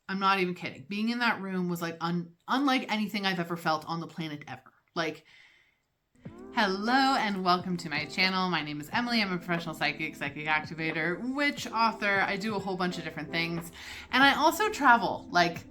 I'm not even kidding. Being in that room was like unlike anything I've ever felt on the planet ever. Like, hello and welcome to my channel. My name is Emily. I'm a professional psychic activator, witch, author. I do a whole bunch of different things. And I also travel, like,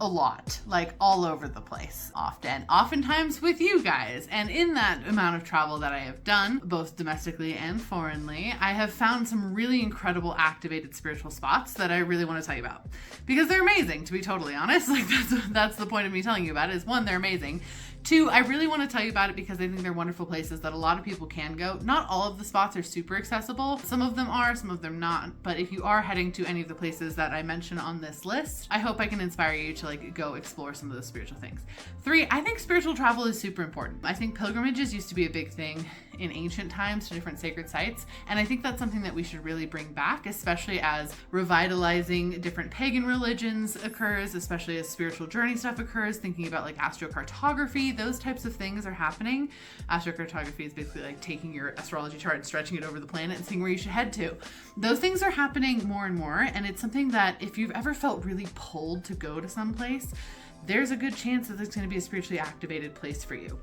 a lot, like all over the place, oftentimes with you guys. And in that amount of travel that I have done, both domestically and foreignly, I have found some really incredible activated spiritual spots that I really want to tell you about because they're amazing, to be totally honest. Like that's the point of me telling you about it, is one, they're amazing. Two, I really want to tell you about it because I think they're wonderful places that a lot of people can go. Not all of the spots are super accessible. Some of them are, some of them not. But if you are heading to any of the places that I mention on this list, I hope I can inspire you to like go explore some of those spiritual things. Three, I think spiritual travel is super important. I think pilgrimages used to be a big thing in ancient times to different sacred sites. And I think that's something that we should really bring back, especially as revitalizing different pagan religions occurs, especially as spiritual journey stuff occurs, thinking about like astrocartography, those types of things are happening. Astrocartography is basically like taking your astrology chart and stretching it over the planet and seeing where you should head to. Those things are happening more and more. And it's something that if you've ever felt really pulled to go to some place, there's a good chance that it's going to be a spiritually activated place for you.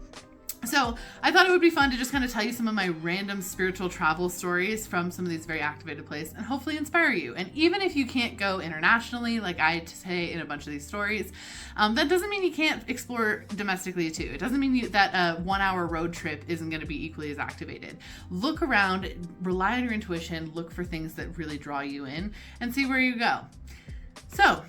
So I thought it would be fun to just kind of tell you some of my random spiritual travel stories from some of these very activated places and hopefully inspire you. And even if you can't go internationally, like I say in a bunch of these stories, that doesn't mean you can't explore domestically too. It doesn't mean that a 1 hour road trip isn't going to be equally as activated. Look around, rely on your intuition, look for things that really draw you in and see where you go. So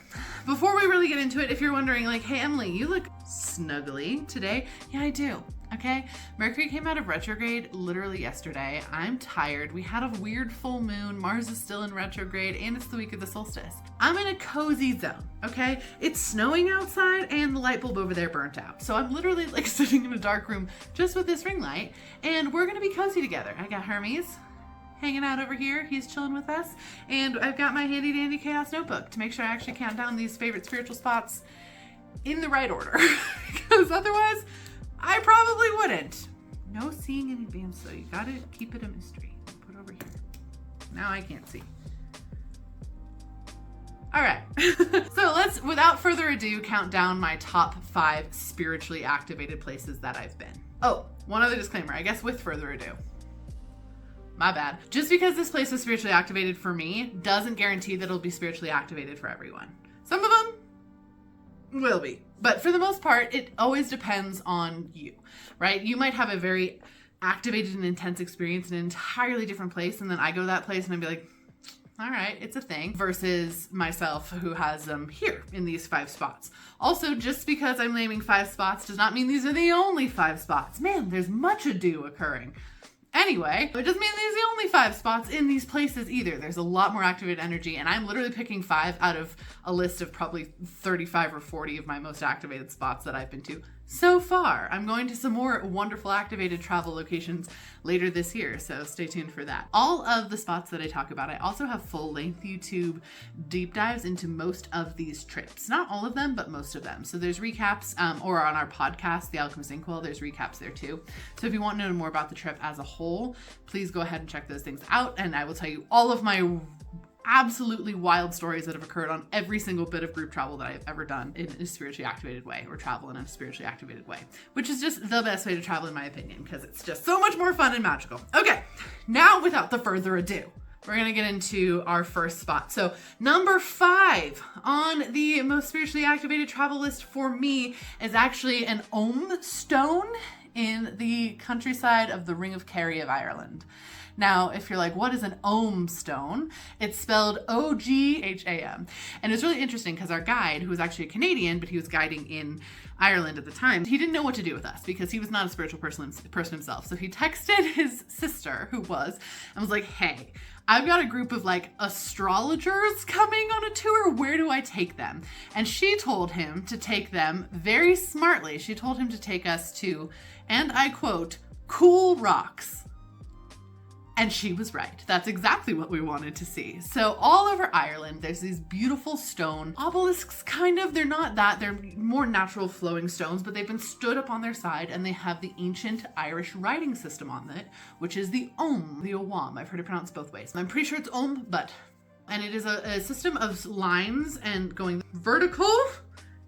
before we really get into it, if you're wondering like, hey Emily, you look snuggly today. Yeah, I do. Okay, Mercury came out of retrograde literally yesterday. I'm tired. We had a weird full moon. Mars is still in retrograde and it's the week of the solstice. I'm in a cozy zone, okay? It's snowing outside and the light bulb over there burnt out. So I'm literally like sitting in a dark room just with this ring light and we're gonna be cozy together. I got Hermes hanging out over here. He's chilling with us. And I've got my handy dandy chaos notebook to make sure I actually count down these favorite spiritual spots in the right order because otherwise I probably wouldn't. No seeing in advance though. You gotta keep it a mystery. Put over here. Now I can't see. All right. So let's, without further ado, count down my top 5 spiritually activated places that I've been. Oh, one other disclaimer, I guess with further ado. My bad. Just because this place is spiritually activated for me doesn't guarantee that it'll be spiritually activated for everyone. Some of them will be. But for the most part, it always depends on you, right? You might have a very activated and intense experience in an entirely different place. And then I go to that place and I'd be like, all right, it's a thing, versus myself who has them here in these 5 spots. Also, just because I'm naming 5 spots does not mean these are the only 5 spots. Man, there's much ado occurring. Anyway, it doesn't mean these are the only 5 spots in these places either. There's a lot more activated energy, and I'm literally picking 5 out of a list of probably 35 or 40 of my most activated spots that I've been to so far. I'm going to some more wonderful activated travel locations later this year, so stay tuned for that. All of the spots that I talk about, I also have full-length YouTube deep dives into most of these trips. Not all of them, but most of them. So there's recaps, or on our podcast, The Alchemist Inkwell, there's recaps there too. So if you want to know more about the trip as a whole, please go ahead and check those things out, and I will tell you all of my absolutely wild stories that have occurred on every single bit of group travel that I've ever done in a spiritually activated way, or travel in a spiritually activated way, which is just the best way to travel in my opinion, because it's just so much more fun and magical. Okay, now without the further ado, we're gonna get into our first spot. So number 5 on the most spiritually activated travel list for me is actually an Ogham stone in the countryside of the Ring of Kerry of Ireland. Now, if you're like, what is an Ogham stone? It's spelled O-G-H-A-M. And it's really interesting because our guide, who was actually a Canadian, but he was guiding in Ireland at the time, he didn't know what to do with us because he was not a spiritual person himself. So he texted his sister, who was, and was like, hey, I've got a group of like astrologers coming on a tour. Where do I take them? And she told him to take them very smartly. She told him to take us to, and I quote, cool rocks. And she was right. That's exactly what we wanted to see. So all over Ireland, there's these beautiful stone obelisks, kind of. They're not that, they're more natural flowing stones, but they've been stood up on their side and they have the ancient Irish writing system on it, which is the Ogham, the Ogham. I've heard it pronounced both ways. I'm pretty sure it's Ogham, but And it is a system of lines and going vertical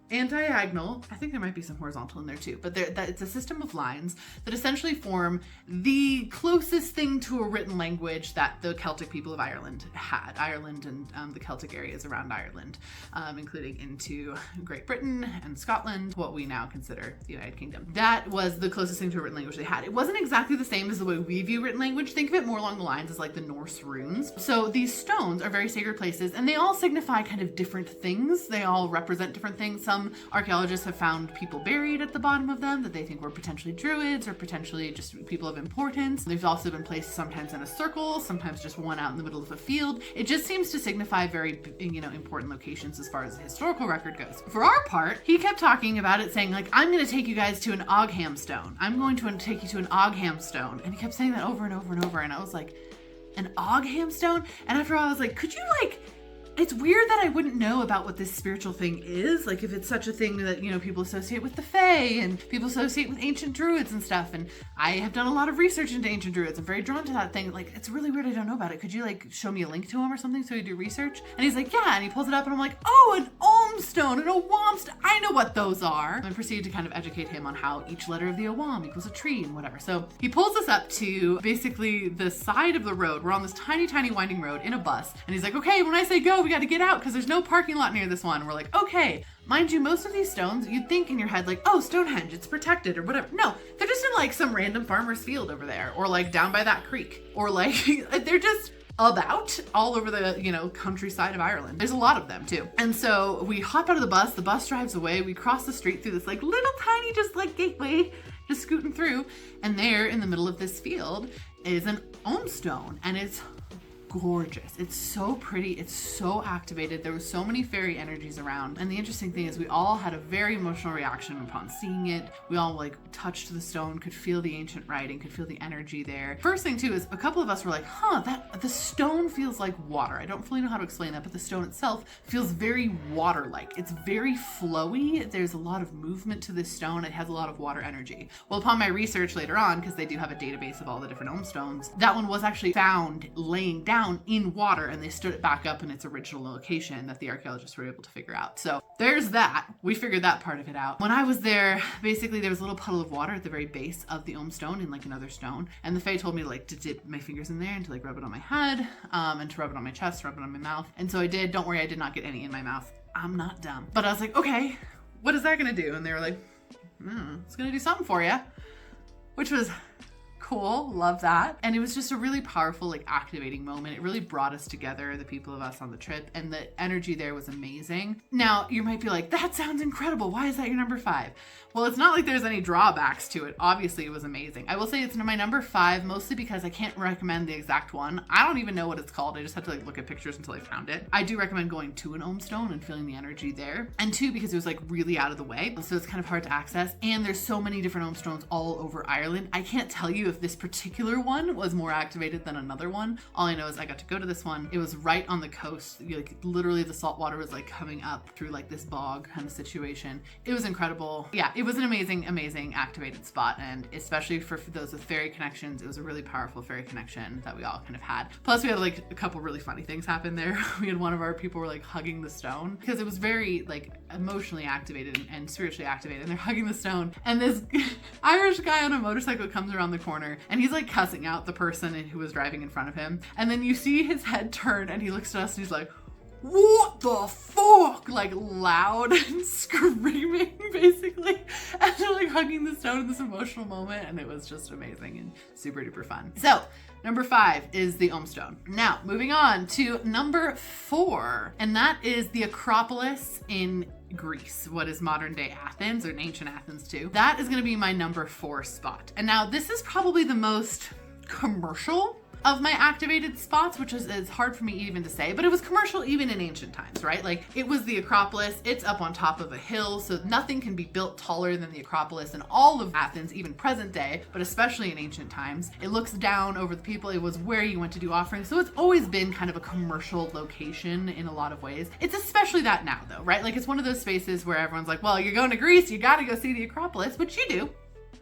and diagonal. I think there might be some horizontal in there too, but it's a system of lines that essentially form the closest thing to a written language that the Celtic people of Ireland had. Ireland and the Celtic areas around Ireland, including into Great Britain and Scotland, what we now consider the United Kingdom. That was the closest thing to a written language they had. It wasn't exactly the same as the way we view written language. Think of it more along the lines as like the Norse runes. So these stones are very sacred places, and they all signify kind of different things. They all represent different things. Some archaeologists have found people buried at the bottom of them that they think were potentially druids or potentially just people of importance. They've also been placed sometimes in a circle, sometimes just one out in the middle of a field. It just seems to signify very, important locations as far as the historical record goes. For our part, he kept talking about it, saying like, I'm going to take you guys to an Ogham stone. I'm going to take you to an Ogham stone. And he kept saying that over and over and over. And I was like, an Ogham stone? And after a while I was like, could you it's weird that I wouldn't know about what this spiritual thing is. Like if it's such a thing that, people associate with the Fae and people associate with ancient druids and stuff. And I have done a lot of research into ancient druids. I'm very drawn to that thing. Like, it's really weird I don't know about it. Could you show me a link to him or something so we do research? And he's like, yeah. And he pulls it up and I'm like, oh, an Ogham stone and a Wam stone. I know what those are. And I proceeded to kind of educate him on how each letter of the Ogham equals a tree and whatever. So he pulls us up to basically the side of the road. We're on this tiny, tiny winding road in a bus. And he's like, okay, when I say go, we got to get out because there's no parking lot near this one. We're like, okay. Mind you, most of these stones, you'd think in your head like, oh, Stonehenge, it's protected or whatever. No, they're just in some random farmer's field over there or down by that creek or they're just about all over the, countryside of Ireland. There's a lot of them too. And so we hop out of the bus drives away, we cross the street through this little tiny gateway, just scooting through. And there in the middle of this field is an Ogham stone, and it's gorgeous. It's so pretty. It's so activated. There were so many fairy energies around. And the interesting thing is we all had a very emotional reaction upon seeing it. We all touched the stone, could feel the ancient writing, could feel the energy there. First thing too is a couple of us were like, the stone feels like water. I don't fully know how to explain that, but the stone itself feels very water-like. It's very flowy. There's a lot of movement to this stone. It has a lot of water energy. Well, upon my research later on, because they do have a database of all the different Ogham stones, that one was actually found laying down in water, and they stood it back up in its original location that the archaeologists were able to figure out. So there's that. We figured that part of it out. When I was there, basically there was a little puddle of water at the very base of the Ogham stone in another stone, and the Fae told me to dip my fingers in there and to rub it on my head, and to rub it on my chest, rub it on my mouth. And so I did. Don't worry, I did not get any in my mouth. I'm not dumb. But I was like, okay, what is that gonna do? And they were like, it's gonna do something for you, which was cool. Love that. And it was just a really powerful, activating moment. It really brought us together, the people of us on the trip, and the energy there was amazing. Now, you might be like, that sounds incredible. Why is that your number 5? Well, it's not like there's any drawbacks to it. Obviously, it was amazing. I will say it's my number 5, mostly because I can't recommend the exact one. I don't even know what it's called. I just had to look at pictures until I found it. I do recommend going to an Ogham stone and feeling the energy there. And 2, because it was really out of the way. So it's kind of hard to access. And there's so many different Ogham stones all over Ireland. I can't tell you if this particular one was more activated than another one. All I know is I got to go to this one. It was right on the coast. Literally the salt water was coming up through this bog kind of situation. It was incredible. Yeah, it was an amazing activated spot. And especially for those with fairy connections, it was a really powerful fairy connection that we all kind of had. Plus we had a couple really funny things happen there. We had one of our people were hugging the stone because it was very emotionally activated and spiritually activated, and they're hugging the stone, and this Irish guy on a motorcycle comes around the corner and he's cussing out the person who was driving in front of him, and then you see his head turn and he looks at us and he's like, what the fuck? Loud and screaming basically, and they're hugging the stone in this emotional moment, and it was just amazing and super duper fun. So number 5 is the Ogham stone. Now moving on to number 4, and that is the Acropolis in Greece, what is modern day Athens, or ancient Athens too. That is going to be my number 4 spot. And now this is probably the most commercial of my activated spots, which is hard for me even to say, but it was commercial even in ancient times, right? It was the Acropolis. It's up on top of a hill, so nothing can be built taller than the Acropolis in all of Athens, even present day, but especially in ancient times. It looks down over the people. It was where you went to do offerings, so it's always been kind of a commercial location in a lot of ways. It's especially that now though, right? It's one of those spaces where everyone's like, well, you're going to Greece, you gotta go see the Acropolis, which you do.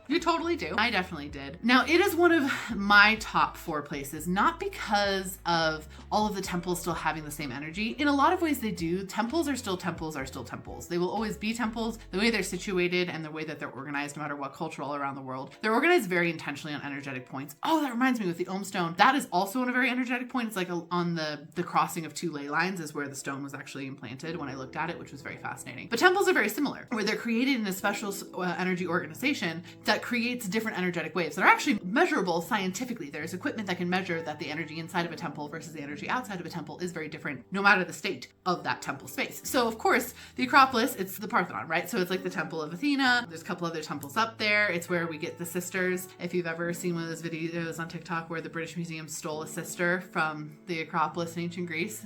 You totally do. I definitely did. Now, it is one of my top 4 places, not because of all of the temples still having the same energy. In a lot of ways they do. Temples are still temples are still temples. They will always be temples. The way they're situated and the way that they're organized, no matter what culture all around the world, they're organized very intentionally on energetic points. Oh, that reminds me, with the Ogham stone, that is also on a very energetic point. It's like on the crossing of 2 ley lines is where the stone was actually implanted when I looked at it, which was very fascinating. But temples are very similar, where they're created in a special energy organization that creates different energetic waves that are actually measurable scientifically. There's equipment that can measure that the energy inside of a temple versus the energy outside of a temple is very different, no matter the state of that temple space. So of course, the Acropolis, it's the Parthenon, right? So it's like the Temple of Athena. There's a couple other temples up there. It's where we get the sisters. If you've ever seen one of those videos on TikTok where the British Museum stole a sister from the Acropolis in ancient Greece,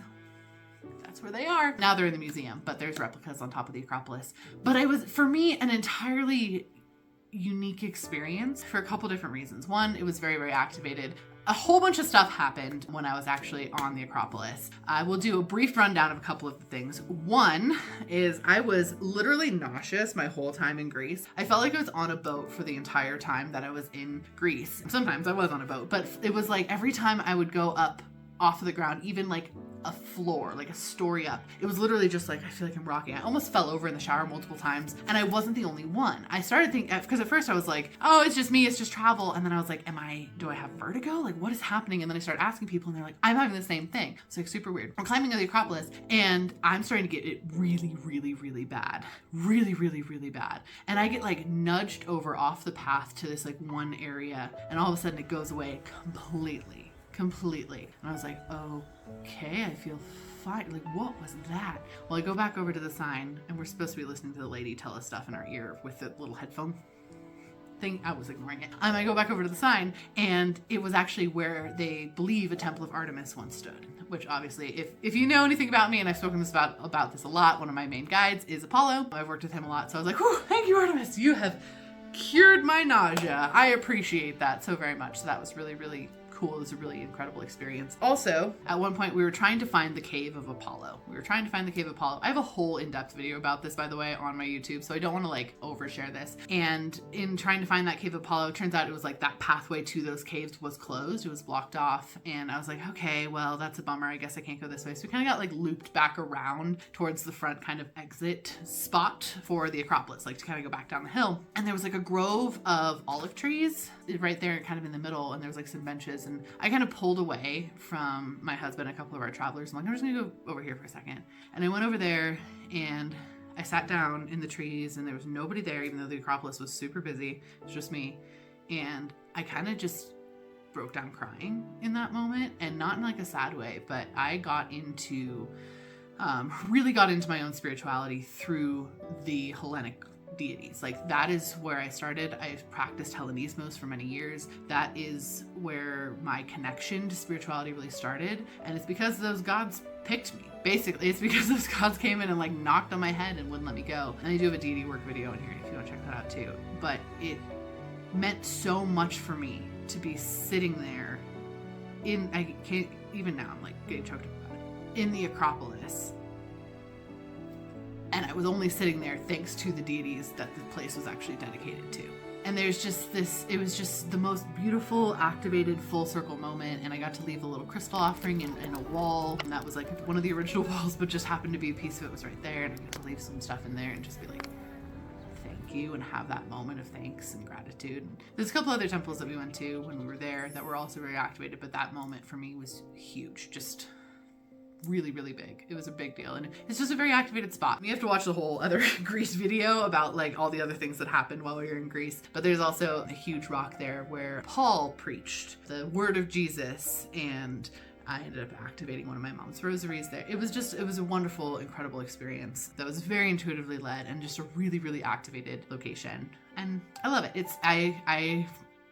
that's where they are. Now they're in the museum, but there's replicas on top of the Acropolis. But it was, for me, an entirely unique experience for a couple different reasons. One, it was very, very activated. A whole bunch of stuff happened when I was actually on the Acropolis. I will do a brief rundown of a couple of the things. One is I was literally nauseous my whole time in Greece. I felt like I was on a boat for the entire time that I was in Greece. Sometimes I was on a boat, but it was like every time I would go up off of the ground, even like a floor, like a story up, it was literally just like, I feel like I'm rocking. I almost fell over in the shower multiple times, and I wasn't the only one. I started thinking, because at first I was like, oh, it's just me, it's just travel. And then I was like, do I have vertigo? Like, what is happening? And then I started asking people, and they're like, I'm having the same thing. It's like super weird. I'm climbing the Acropolis, and I'm starting to get it really, really, really bad. Really, really, really bad. And I get like nudged over off the path to this like one area, and all of a sudden it goes away completely. And I was like, okay, I feel fine. Like, what was that? Well, I go back over to the sign, and we're supposed to be listening to the lady tell us stuff in our ear with the little headphone thing. I was ignoring it. I go back over to the sign, and it was actually where they believe a temple of Artemis once stood, which obviously, if you know anything about me, and I've spoken about this a lot, one of my main guides is Apollo. I've worked with him a lot, so I was like, whew, thank you, Artemis. You have cured my nausea. I appreciate that so very much. So that was really, really cool. It was a really incredible experience. Also, at one point we were trying to find the cave of Apollo. I have a whole in-depth video about this, by the way, on my YouTube, so I don't want to like overshare this. And in trying to find that cave of Apollo, it turns out it was like that pathway to those caves was closed. It was blocked off. And I was like, okay, well, that's a bummer. I guess I can't go this way. So we kind of got like looped back around towards the front kind of exit spot for the Acropolis, like to kind of go back down the hill. And there was like a grove of olive trees right there kind of in the middle, and there was like some benches, and I kind of pulled away from my husband, a couple of our travelers. I'm like, I'm just gonna go over here for a second. And I went over there, and I sat down in the trees, and there was nobody there, even though the Acropolis was super busy. It was just me. And I kind of just broke down crying in that moment, and not in like a sad way, but I really got into my own spirituality through the Hellenic deities. Like, that is where I started. I've practiced Hellenismos for many years. That is where my connection to spirituality really started. And it's because those gods picked me. Basically, it's because those gods came in and like knocked on my head and wouldn't let me go. And I do have a deity work video in here if you want to check that out too. But it meant so much for me to be sitting there I can't, even now I'm like getting choked up about it, in the Acropolis. And I was only sitting there thanks to the deities that the place was actually dedicated to. And there's just this, it was just the most beautiful, activated, full circle moment. And I got to leave a little crystal offering in a wall. And that was like one of the original walls, but just happened to be a piece of it was right there. And I got to leave some stuff in there and just be like, thank you, and have that moment of thanks and gratitude. There's a couple other temples that we went to when we were there that were also very activated, but that moment for me was huge. Just really, really big. It was a big deal, and it's just a very activated spot. You have to watch the whole other Greece video about like all the other things that happened while we were in Greece, but there's also a huge rock there where Paul preached the word of Jesus, and I ended up activating one of my mom's rosaries there. It was a wonderful, incredible experience that was very intuitively led and just a really, really activated location. And I love it.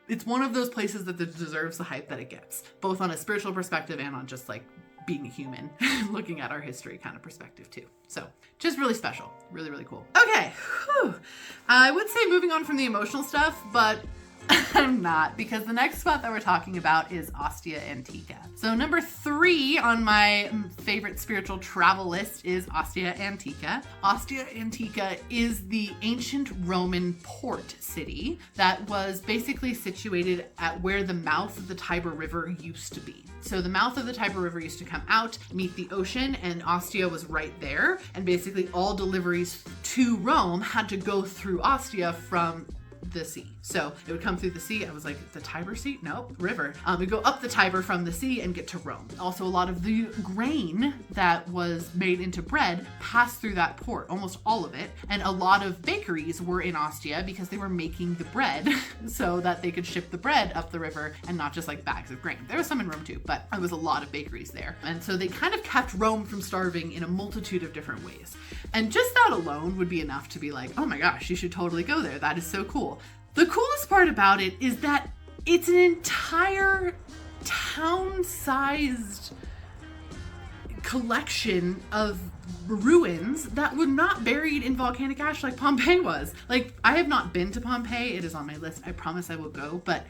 It's one of those places that deserves the hype that it gets, both on a spiritual perspective and on just like being a human, looking at our history kind of perspective too. So just really special, really, really cool. Okay. Whew. I would say moving on from the emotional stuff, but I'm not, because the next spot that we're talking about is Ostia Antica. So number 3 on my favorite spiritual travel list is Ostia Antica. Ostia Antica is the ancient Roman port city that was basically situated at where the mouth of the Tiber River used to be. So the mouth of the Tiber River used to come out, meet the ocean, and Ostia was right there. And basically all deliveries to Rome had to go through Ostia from the sea. So it would come through the sea. I was like, the Tiber Sea? No, river. We'd go up the Tiber from the sea and get to Rome. Also, a lot of the grain that was made into bread passed through that port, almost all of it. And a lot of bakeries were in Ostia because they were making the bread so that they could ship the bread up the river and not just like bags of grain. There was some in Rome too, but there was a lot of bakeries there. And so they kind of kept Rome from starving in a multitude of different ways. And just that alone would be enough to be like, oh my gosh, you should totally go there. That is so cool. The coolest part about it is that it's an entire town-sized collection of ruins that were not buried in volcanic ash like Pompeii was. Like, I have not been to Pompeii. It is on my list. I promise I will go, but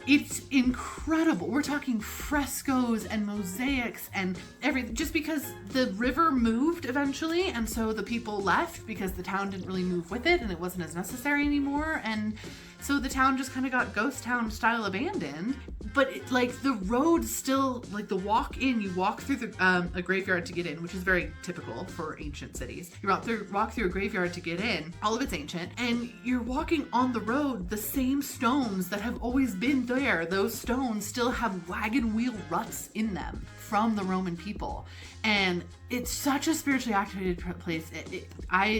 it's incredible. We're talking frescoes and mosaics and everything, just because the river moved eventually, and so the people left because the town didn't really move with it and it wasn't as necessary anymore, and so the town just kind of got ghost town style abandoned. But like the road still, like the walk in, you walk through a graveyard to get in, which is very typical for ancient cities. You walk through a graveyard to get in, all of it's ancient, and you're walking on the road, the same stones that have always been there. Those stones still have wagon wheel ruts in them from the Roman people. And it's such a spiritually activated place.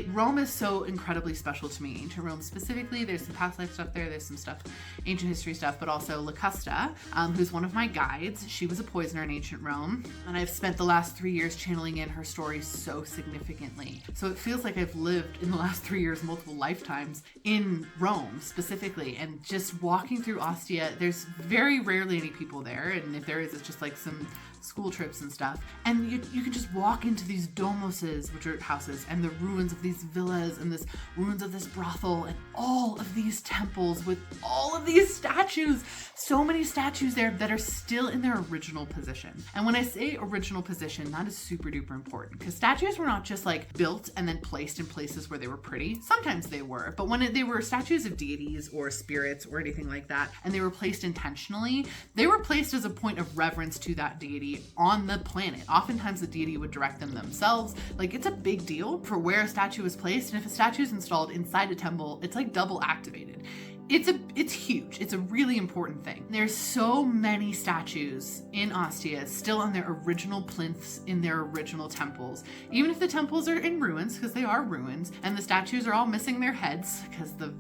Rome is so incredibly special to me. Ancient Rome specifically, there's some past life stuff there, there's some stuff, ancient history stuff, but also Locusta, who's one of my guides. She was a poisoner in ancient Rome, and I've spent the last 3 years channeling in her story so significantly. So it feels like I've lived in the last 3 years multiple lifetimes in Rome specifically, and just walking through Ostia, there's very rarely any people there, and if there is, it's just like some school trips and stuff, and you can just walk into these domoses, which are houses, and the ruins of these villas, and this ruins of this brothel, and all of these temples with all of these statues. So many statues there that are still in their original position. And when I say original position, that is super duper important, because statues were not just like built and then placed in places where they were pretty. Sometimes they were, but when they were statues of deities or spirits or anything like that, and they were placed intentionally, they were placed as a point of reverence to that deity on the planet. Oftentimes the deity would direct them themselves. Like, it's a big deal for where a statue is placed, and if a statue is installed inside a temple, it's like double activated. It's huge. It's a really important thing. There's so many statues in Ostia still on their original plinths in their original temples. Even if the temples are in ruins, because they are ruins, and the statues are all missing their heads, because the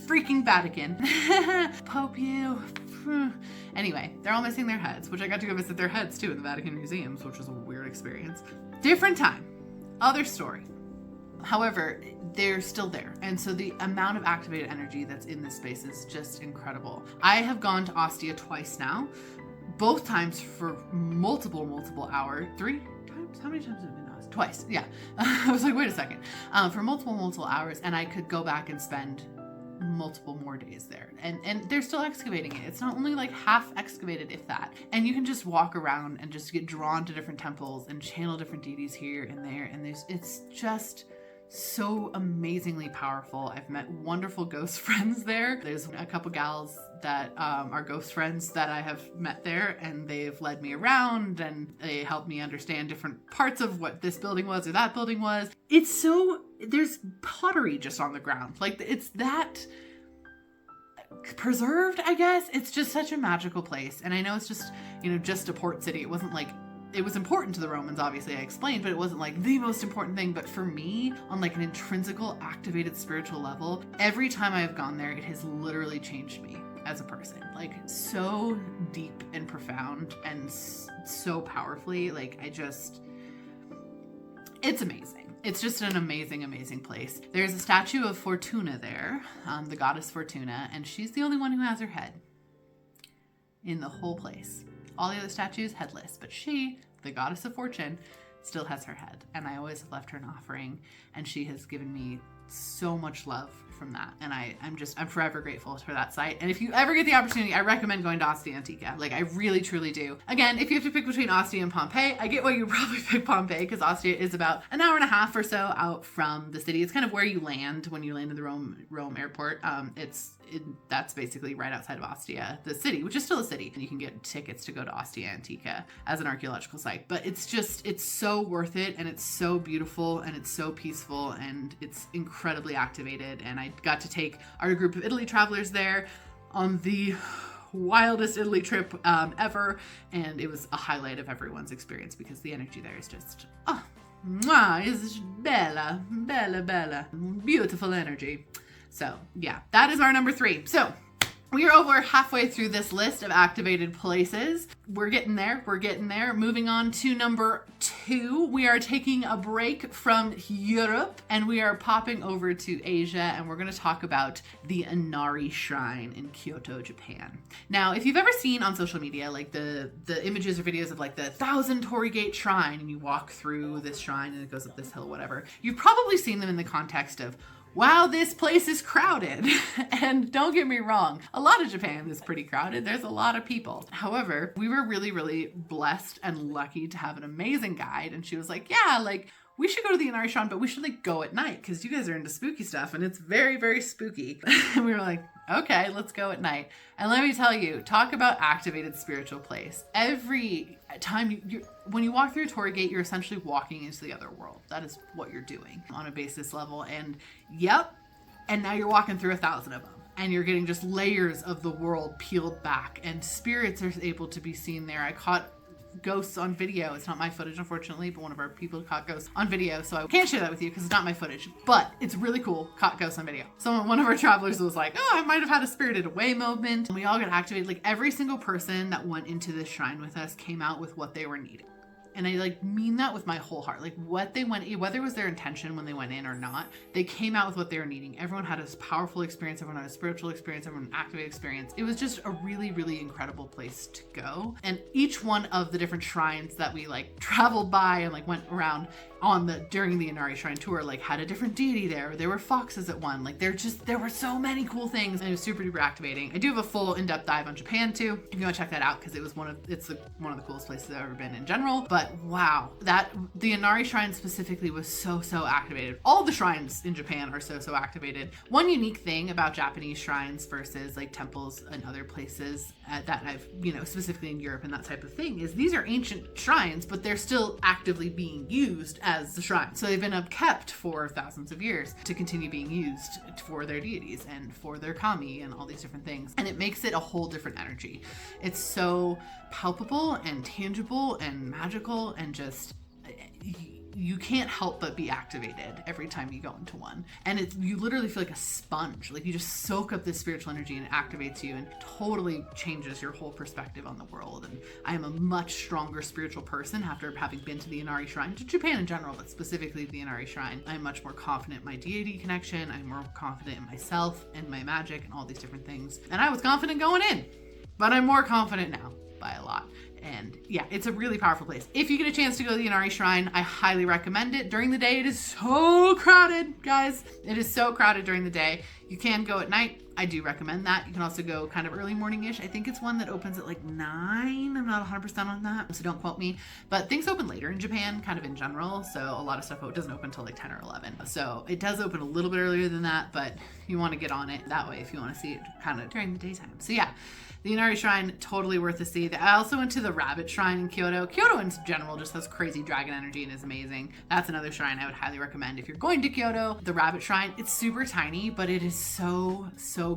freaking Vatican. Pope you. Anyway, they're all missing their heads, which I got to go visit their heads too in the Vatican museums, which was a weird experience. Different time. Other story. However, they're still there. And so the amount of activated energy that's in this space is just incredible. I have gone to Ostia twice now, both times for multiple hours. 3 times? How many times have I been to Ostia? Twice, yeah. I was like, wait a second. For multiple hours, and I could go back and spend multiple more days there, and they're still excavating it. It's not only like half excavated, if that, and you can just walk around and just get drawn to different temples and channel different deities here and there, and it's just so amazingly powerful. I've met wonderful ghost friends there. There's a couple gals that are ghost friends that I have met there, and they've led me around and they helped me understand different parts of what this building was or that building was. There's pottery just on the ground. Like, it's that preserved, I guess. It's just such a magical place. And I know it's just, just a port city. It wasn't like, it was important to the Romans, obviously, I explained, but it wasn't like the most important thing. But for me, on like an intrinsical, activated spiritual level, every time I have gone there, it has literally changed me as a person. Like, so deep and profound and so powerfully. Like, it's amazing. It's just an amazing, amazing place. There's a statue of Fortuna there, the goddess Fortuna, and she's the only one who has her head in the whole place. All the other statues, headless, but she, the goddess of fortune, still has her head. And I always have left her an offering, and she has given me so much love from that. And I'm forever grateful for that site. And if you ever get the opportunity, I recommend going to Ostia Antica. Like, I really, truly do. Again, if you have to pick between Ostia and Pompeii, I get why you probably pick Pompeii, because Ostia is about an hour and a half or so out from the city. It's kind of where you land when you land in the Rome airport. That's basically right outside of Ostia, the city, which is still a city. And you can get tickets to go to Ostia Antica as an archaeological site. But it's so worth it, and it's so beautiful, and it's so peaceful, and it's incredibly activated. And I got to take our group of Italy travelers there on the wildest Italy trip ever, and it was a highlight of everyone's experience because the energy there is just, it's bella, bella, bella, beautiful energy. So yeah, that is our number 3. So we are over halfway through this list of activated places. We're getting there. Moving on to number 2. We are taking a break from Europe and we are popping over to Asia, and we're going to talk about the Inari Shrine in Kyoto, Japan. Now, if you've ever seen on social media, like the images or videos of like the 1,000 Torii Gate Shrine, and you walk through this shrine and it goes up this hill, whatever, you've probably seen them in the context of, wow, this place is crowded. And don't get me wrong, a lot of Japan is pretty crowded. There's a lot of people. However, we were really, really blessed and lucky to have an amazing guide. And she was like, yeah, like, we should go to the Inari Shrine, but we should like go at night because you guys are into spooky stuff and it's very, very spooky. And we were like, okay, let's go at night. And let me tell you, talk about activated spiritual place. Every time when you walk through Torii Gate, you're essentially walking into the other world. That is what you're doing on a basis level. And yep. And now you're walking through 1,000 of them. And you're getting just layers of the world peeled back, and spirits are able to be seen there. I caught ghosts on video. It's not my footage, unfortunately, but one of our people caught ghosts on video, so I can't share that with you because it's not my footage, but it's really cool. Caught ghosts on video. One of our travelers was like, oh, I might have had a spirited away moment. And we all got activated. Like, every single person that went into this shrine with us came out with what they were needing. And I like mean that with my whole heart. Like, what they went, whether it was their intention when they went in or not, they came out with what they were needing. Everyone had a powerful experience. Everyone had a spiritual experience. Everyone had an activated experience. It was just a really, really incredible place to go. And each one of the different shrines that we like traveled by and like went around during the Inari Shrine tour, like had a different deity there. There were foxes at one. Like there were so many cool things, and it was super duper activating. I do have a full in-depth dive on Japan too, if you want to check that out, because it's one of the coolest places I've ever been in general. But wow, the Inari Shrine specifically was so activated. All the shrines in Japan are so activated. One unique thing about Japanese shrines versus like temples and other places that I've, specifically in Europe and that type of thing, is these are ancient shrines, but they're still actively being used as the shrine. So they've been upkept for thousands of years to continue being used for their deities and for their kami and all these different things. And it makes it a whole different energy. It's so palpable and tangible and magical, and just you can't help but be activated every time you go into one. And you literally feel like a sponge. Like, you just soak up this spiritual energy and it activates you and totally changes your whole perspective on the world. And I am a much stronger spiritual person after having been to the Inari Shrine, to Japan in general, but specifically the Inari Shrine. I'm much more confident in my deity connection. I'm more confident in myself and my magic and all these different things. And I was confident going in, but I'm more confident now by a lot. And yeah, it's a really powerful place. If you get a chance to go to the Inari Shrine, I highly recommend it. During the day, it is so crowded, guys. It is so crowded during the day. You can go at night. I do recommend that. You can also go kind of early morning-ish. I think it's one that opens at like 9. I'm not 100% on that, so don't quote me. But things open later in Japan, kind of in general. So a lot of stuff doesn't open until like 10 or 11. So it does open a little bit earlier than that, but you want to get on it that way if you want to see it kind of during the daytime. So yeah, the Inari Shrine, totally worth a see. I also went to the Rabbit Shrine in Kyoto. Kyoto in general just has crazy dragon energy and is amazing. That's another shrine I would highly recommend if you're going to Kyoto. The Rabbit Shrine, it's super tiny, but it is so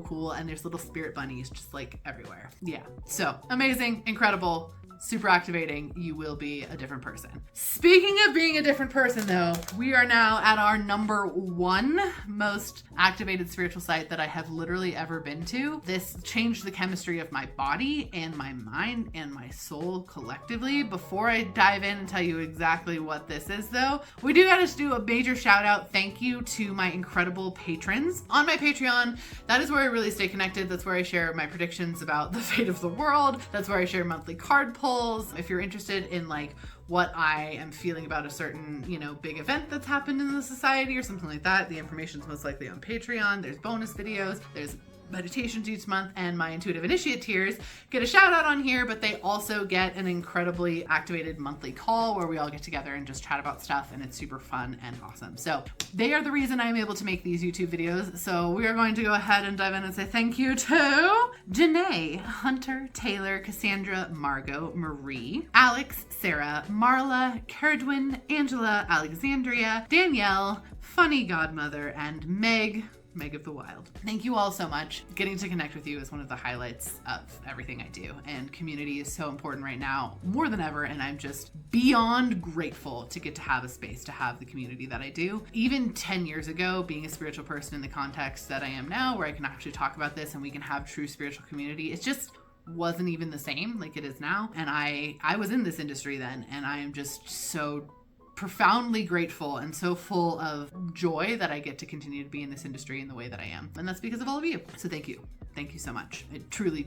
cool. And there's little spirit bunnies just like everywhere. Yeah, so amazing, incredible, super activating. You will be a different person. Speaking of being a different person though, we are now at our number 1 most activated spiritual site that I have literally ever been to. This changed the chemistry of my body and my mind and my soul collectively. Before I dive in and tell you exactly what this is though, we do gotta do a major shout out thank you to my incredible patrons on my Patreon. That is where I really stay connected. That's where I share my predictions about the fate of the world. That's where I share monthly card pulls. If you're interested in like what I am feeling about a certain, you know, big event that's happened in the society or something like that. The information's most likely on Patreon. There's bonus videos. There's meditations each month, and my intuitive initiate tiers get a shout out on here, but they also get an incredibly activated monthly call where we all get together and just chat about stuff, and it's super fun and awesome. So they are the reason I'm able to make these YouTube videos. So we are going to go ahead and dive in and say thank you to Janae, Hunter, Taylor, Cassandra, Margot, Marie, Alex, Sarah, Marla, Caradwin, Angela, Alexandria, Danielle, Funny Godmother, and Meg of the Wild. Thank you all so much. Getting to connect with you is one of the highlights of everything I do, and community is so important right now more than ever, and I'm just beyond grateful to get to have a space to have the community that I do. Even 10 years ago, being a spiritual person in the context that I am now, where I can actually talk about this and we can have true spiritual community, it just wasn't even the same like it is now. And I was in this industry then, and I am just so profoundly grateful and so full of joy that I get to continue to be in this industry in the way that I am. And that's because of all of you. So thank you. Thank you so much. It truly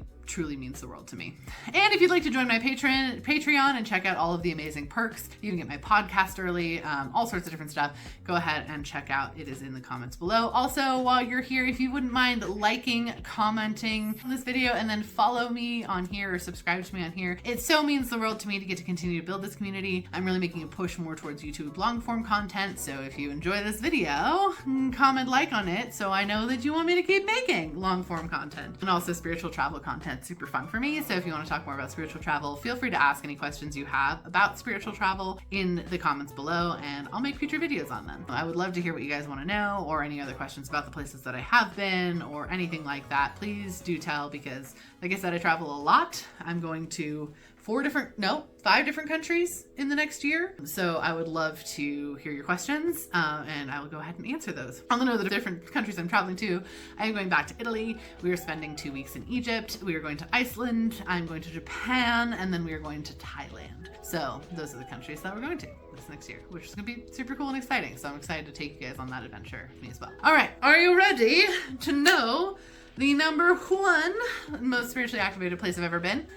means the world to me. And if you'd like to join my Patreon and check out all of the amazing perks, you can get my podcast early, all sorts of different stuff, go ahead and check out. It is in the comments below. Also, while you're here, if you wouldn't mind liking, commenting on this video, and then follow me on here or subscribe to me on here. It so means the world to me to get to continue to build this community. I'm really making a push more towards YouTube long form content. So if you enjoy this video, comment like on it so I know that you want me to keep making long form content. And also spiritual travel content, super fun for me. So if you want to talk more about spiritual travel, feel free to ask any questions you have about spiritual travel in the comments below, and I'll make future videos on them. I would love to hear what you guys want to know, or any other questions about the places that I have been or anything like that. Please do tell, because like I said, I travel a lot. I'm going to 5 different countries in the next year. So I would love to hear your questions, and I will go ahead and answer those. On the note of the different countries I'm traveling to, I am going back to Italy. We are spending 2 weeks in Egypt. We are going to Iceland. I'm going to Japan, and then we are going to Thailand. So those are the countries that we're going to this next year, which is gonna be super cool and exciting. So I'm excited to take you guys on that adventure, me as well. All right, are you ready to know the number 1 most spiritually activated place I've ever been?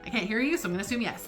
I can't hear you, so I'm gonna assume yes.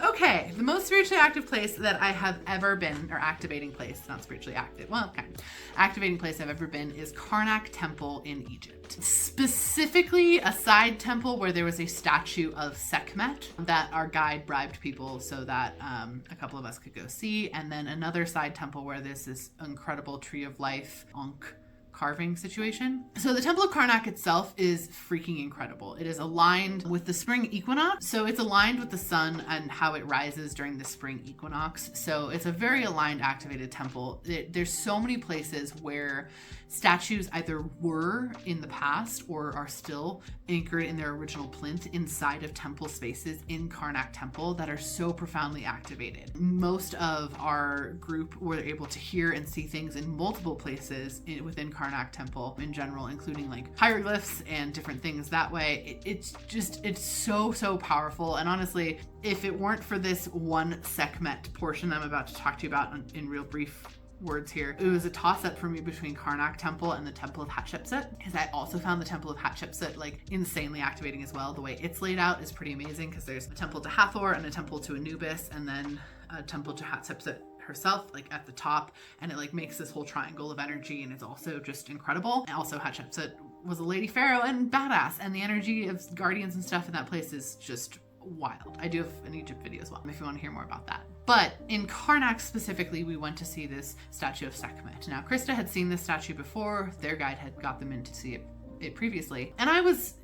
Okay, the most spiritually active place that I have ever been, or activating place, not spiritually active, well, kind of. Activating place I've ever been is Karnak Temple in Egypt. Specifically a side temple where there was a statue of Sekhmet that our guide bribed people so that a couple of us could go see. And then another side temple where there's this incredible tree of life, Ankh, carving situation. So the Temple of Karnak itself is freaking incredible. It is aligned with the spring equinox. So it's aligned with the sun and how it rises during the spring equinox. So it's a very aligned, activated temple. There's so many places where statues either were in the past or are still anchored in their original plinth inside of temple spaces in Karnak Temple that are so profoundly activated. Most of our group were able to hear and see things in multiple places within Karnak Temple in general, including like hieroglyphs and different things that way. It's so powerful. And honestly, if it weren't for this one Sekhmet portion I'm about to talk to you about in real brief words here, it was a toss-up for me between Karnak Temple and the Temple of Hatshepsut, because I also found the Temple of Hatshepsut like insanely activating as well. The way it's laid out is pretty amazing, because there's a temple to Hathor and a temple to Anubis, and then a temple to Hatshepsut herself like at the top, and it like makes this whole triangle of energy, and it's also just incredible. And also Hatshepsut was a lady pharaoh and badass, and the energy of guardians and stuff in that place is just wild. I do have an Egypt video as well if you want to hear more about that. But in Karnak specifically, we went to see this statue of Sekhmet. Now, Krista had seen this statue before. Their guide had got them in to see it previously. And I was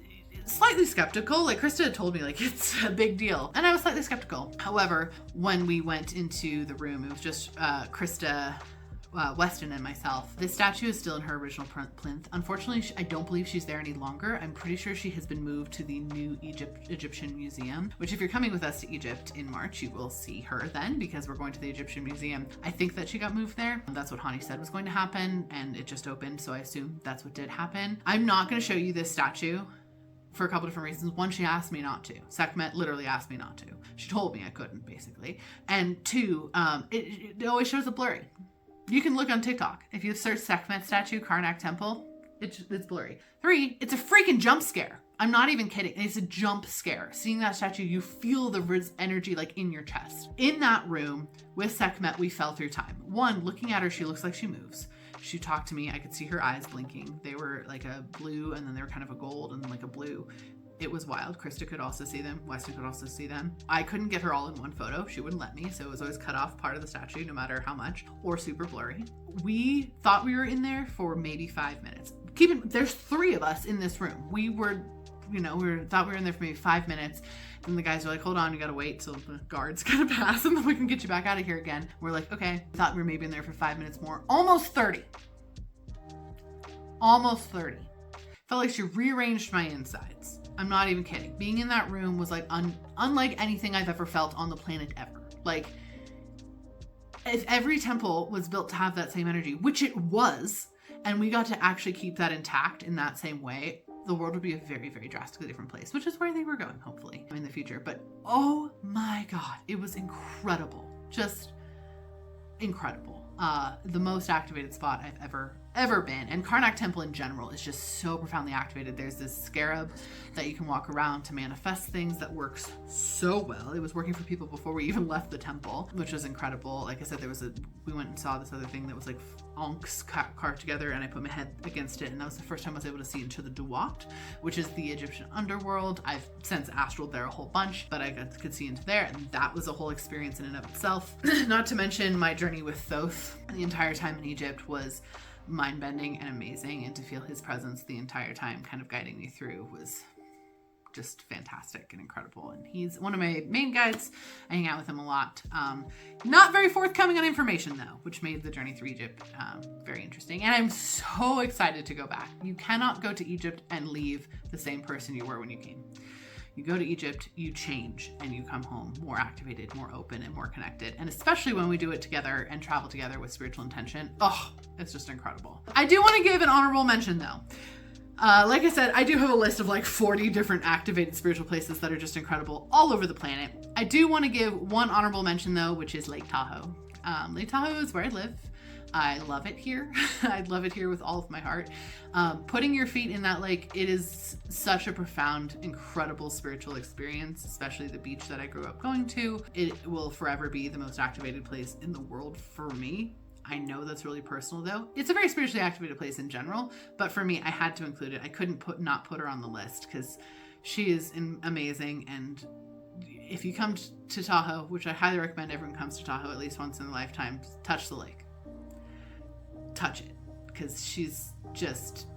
slightly skeptical. Like, Krista had told me, like, it's a big deal. And I was slightly skeptical. However, when we went into the room, it was just Krista, Weston, and myself. This statue is still in her original plinth. Unfortunately, I don't believe she's there any longer. I'm pretty sure she has been moved to the new Egyptian Museum, which if you're coming with us to Egypt in March, you will see her then, because we're going to the Egyptian Museum. I think that she got moved there. That's what Hani said was going to happen, and it just opened, so I assume that's what did happen. I'm not going to show you this statue for a couple different reasons. One, she asked me not to. Sekhmet literally asked me not to. She told me I couldn't, basically. And two, it always shows up blurry. You can look on TikTok. If you search Sekhmet statue, Karnak Temple, it's blurry. 3, it's a freaking jump scare. I'm not even kidding. It's a jump scare. Seeing that statue, you feel the energy like in your chest. In that room with Sekhmet, we fell through time. One, looking at her, she looks like she moves. She talked to me. I could see her eyes blinking. They were like a blue, and then they were kind of a gold, and then like a blue. It was wild. Krista could also see them. Weston could also see them. I couldn't get her all in one photo. She wouldn't let me, so it was always cut off part of the statue, no matter how much, or super blurry. We thought we were in there for maybe 5 minutes. There's 3 of us in this room. We thought we were in there for maybe 5 minutes. Then the guys were like, hold on, you gotta wait till the guards gotta pass and then we can get you back out of here again. We're like, okay. Thought we were maybe in there for 5 minutes more. Almost 30. Almost 30. Felt like she rearranged my insides. I'm not even kidding. Being in that room was like unlike anything I've ever felt on the planet ever. Like, if every temple was built to have that same energy, which it was, and we got to actually keep that intact in that same way, the world would be a very, very drastically different place, which is where they were going, hopefully, in the future. But oh my God, it was incredible. Just incredible. The most activated spot I've ever been. And Karnak Temple in general is just so profoundly activated. There's this scarab that you can walk around to manifest things that works so well. It was working for people before we even left the temple, which was incredible. Like I said, we went and saw this other thing that was like onks carved together, and I put my head against it, and that was the first time I was able to see into the Duat, which is the Egyptian underworld. I've since astraled there a whole bunch, but I could see into there, and that was a whole experience in and of itself. Not to mention my journey with Thoth the entire time in Egypt was mind-bending and amazing, and to feel his presence the entire time kind of guiding me through was just fantastic and incredible. And he's one of my main guides. I hang out with him a lot. Not very forthcoming on information though, which made the journey through Egypt very interesting. And I'm so excited to go back. You cannot go to Egypt and leave the same person you were when you came. You go to Egypt, you change, and you come home more activated, more open, and more connected. And especially when we do it together and travel together with spiritual intention, oh, it's just incredible. I do want to give an honorable mention though. Like I said, I do have a list of like 40 different activated spiritual places that are just incredible all over the planet. I do want to give one honorable mention though, which is Lake Tahoe. Lake Tahoe is where I live. I love it here. I love it here with all of my heart. Putting your feet in that lake, it is such a profound, incredible spiritual experience, especially the beach that I grew up going to. It will forever be the most activated place in the world for me. I know that's really personal though. It's a very spiritually activated place in general, but for me, I had to include it. I couldn't not put her on the list because she is amazing. And if you come to Tahoe, which I highly recommend everyone comes to Tahoe at least once in a lifetime, touch the lake. Touch it, because she's just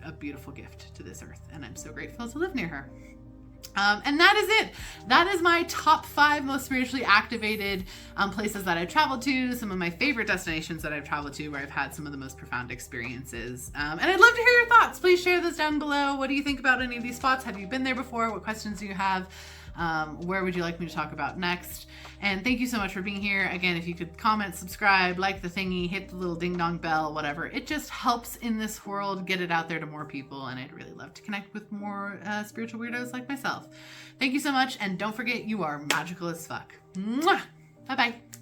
a beautiful gift to this earth, and I'm so grateful to live near her. And that is it. That is my top 5 most spiritually activated places that I've traveled to, some of my favorite destinations that I've traveled to where I've had some of the most profound experiences. And I'd love to hear your thoughts. Please share this down below. What do you think about any of these spots? Have you been there before? What questions do you have? Where would you like me to talk about next? And thank you so much for being here. Again, if you could comment, subscribe, like the thingy, hit the little ding dong bell, whatever. It just helps in this world, get it out there to more people. And I'd really love to connect with more spiritual weirdos like myself. Thank you so much. And don't forget, you are magical as fuck. Mwah! Bye-bye.